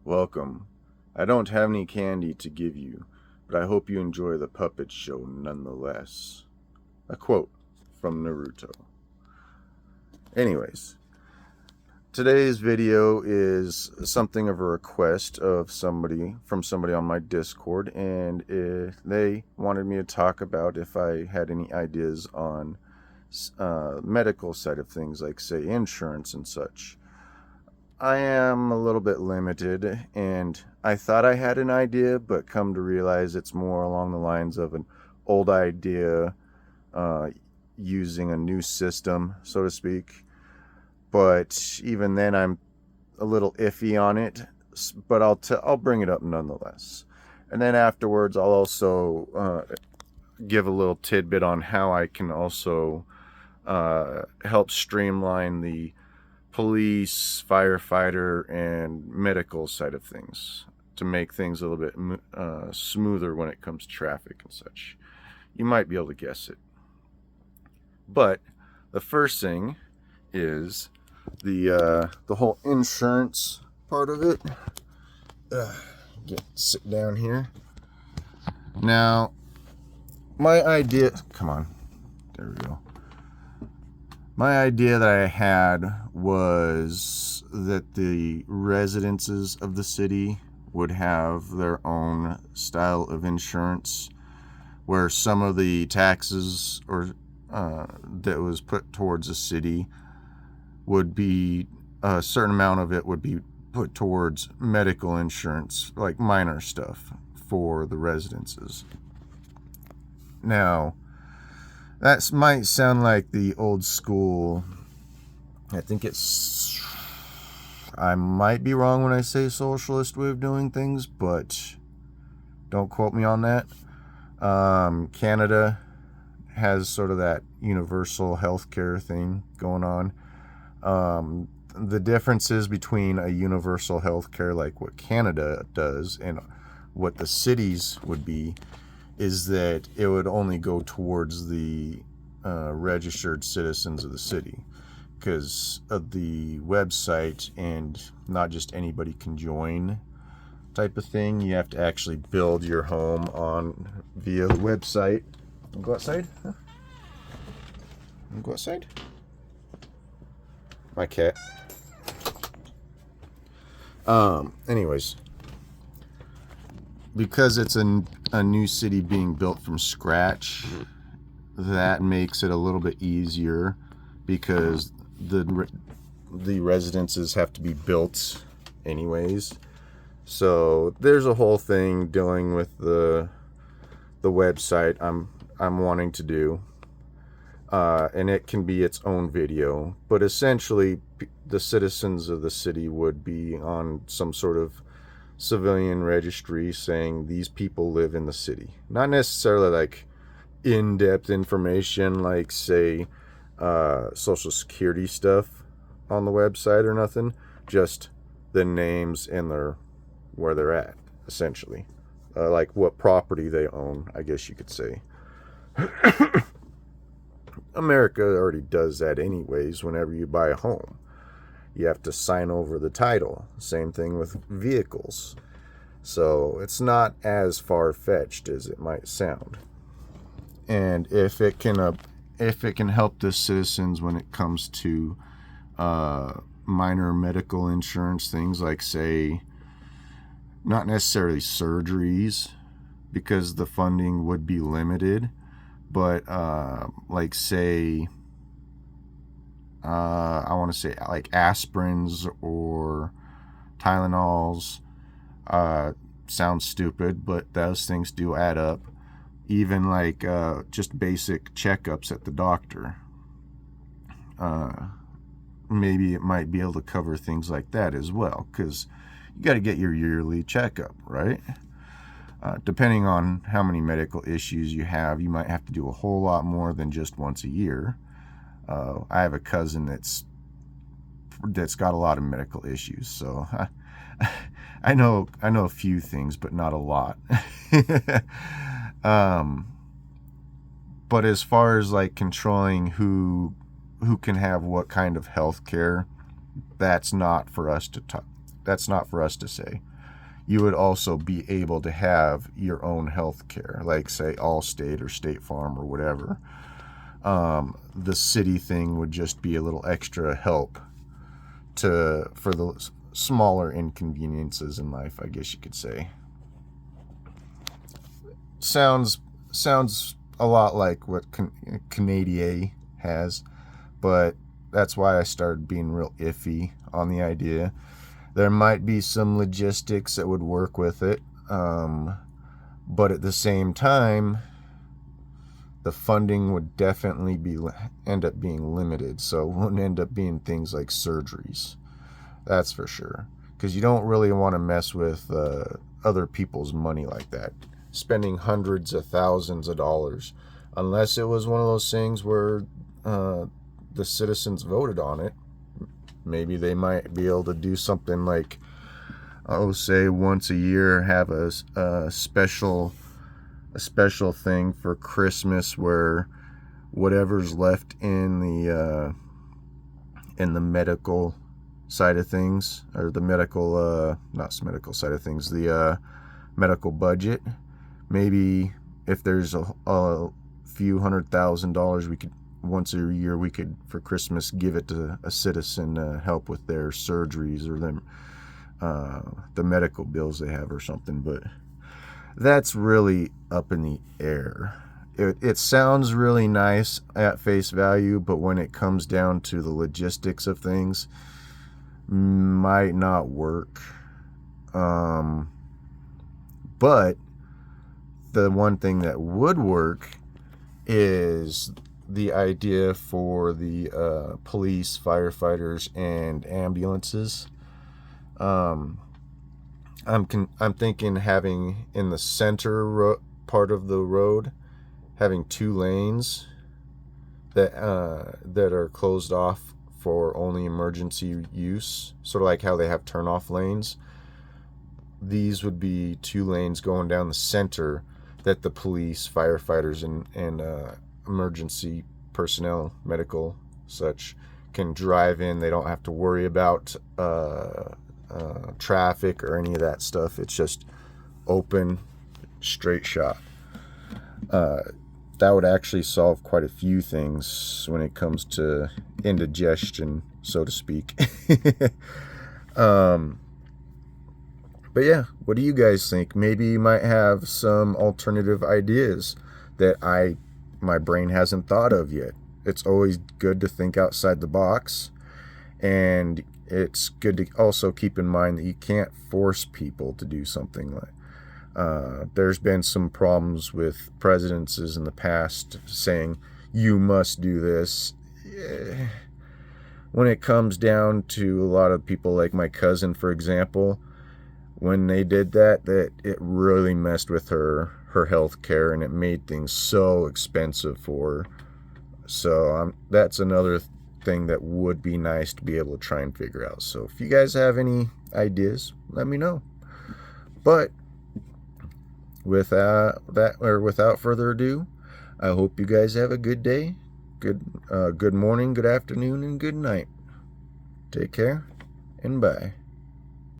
Welcome. I don't have any candy to give you, but I hope you enjoy the puppet show nonetheless. A quote from Naruto. Anyways, today's video is something of a request of somebody on my Discord, and they wanted me to talk about if I had any ideas on medical side of things, like say insurance and such. I am a little bit limited, and I thought I had an idea, but come to realize it's more along the lines of an old idea using a new system, so to speak. But even then, I'm a little iffy on it, but I'll bring it up nonetheless. And then afterwards, I'll also give a little tidbit on how I can also help streamline the police, firefighter, and medical side of things to make things a little bit smoother when it comes to traffic and such. You might be able to guess it. But the first thing is the whole insurance part of it. Sit down here. Now, my idea. Come on. There we go. My idea that I had was that the residences of the city would have their own style of insurance, where some of the taxes or that was put towards the city would be a certain amount of it would be put towards medical insurance, like minor stuff for the residences. Now, that might sound like the old school, I might be wrong when I say socialist way of doing things, but don't quote me on that. Canada has sort of that universal healthcare thing going on. The differences between a universal healthcare like what Canada does and what the cities would be is that it would only go towards the registered citizens of the city because of the website, and not just anybody can join type of thing. You have to actually build your home on via the website. Go outside? Huh? Go outside? My cat. Anyways, because it's a new city being built from scratch, that makes it a little bit easier because the residences have to be built anyways. So there's a whole thing dealing with the website I'm wanting to do, and it can be its own video. But essentially, the citizens of the city would be on some sort of civilian registry saying these people live in the city. Not necessarily like in-depth information like, say, social security stuff on the website or nothing. Just the names and where they're at, essentially. Like what property they own, I guess you could say. America already does that anyways. Whenever you buy a home, you have to sign over the title. Same thing with vehicles. So it's not as far-fetched as it might sound. And if it can help the citizens when it comes to minor medical insurance things, like, say, not necessarily surgeries because the funding would be limited, but like, say, I want to say like aspirins or Tylenols. Sounds stupid, but those things do add up. Even like just basic checkups at the doctor. Maybe it might be able to cover things like that as well, because you got to get your yearly checkup, right? Depending on how many medical issues you have, you might have to do a whole lot more than just once a year. I have a cousin that's got a lot of medical issues, so I know a few things, but not a lot. But as far as like controlling who who can have what kind of health care, that's not for us to talk. That's not for us to say. You would also be able to have your own health care, like say Allstate or State Farm or whatever. The city thing would just be a little extra help for the smaller inconveniences in life, I guess you could say. Sounds a lot like what Canada has, but that's why I started being real iffy on the idea. There might be some logistics that would work with it, but at the same time, the funding would definitely end up being limited, so it wouldn't end up being things like surgeries. That's for sure, because you don't really want to mess with other people's money like that, spending hundreds of thousands of dollars, unless it was one of those things where the citizens voted on it. Maybe they might be able to do something like, say once a year have a special thing for Christmas where whatever's left in the medical side of things, or the medical side of things, the medical budget, maybe if there's a few $100,000, we could once a year for Christmas give it to a citizen to help with their surgeries or the medical bills they have or something. But that's really up in the air. It sounds really nice at face value, but when it comes down to the logistics of things, might not work. But the one thing that would work is the idea for the police, firefighters, and ambulances. I'm thinking having in the center part of the road, having 2 lanes that are closed off for only emergency use, sort of like how they have turn-off lanes. These would be 2 lanes going down the center that the police, firefighters, and emergency personnel, medical, such, can drive in. They don't have to worry about traffic or any of that stuff. It's just open, straight shot. That would actually solve quite a few things when it comes to indigestion, so to speak. But yeah, what do you guys think? Maybe you might have some alternative ideas that my brain hasn't thought of yet. It's always good to think outside the box, and it's good to also keep in mind that you can't force people to do something. Like there's been some problems with presidencies in the past saying you must do this. When it comes down to a lot of people, like my cousin, for example, when they did that it really messed with her health care, and it made things so expensive for her. So that's another thing that would be nice to be able to try and figure out. So if you guys have any ideas, let me know. But without further ado, I hope you guys have a good day, good morning, good afternoon, and good night. Take care, and bye.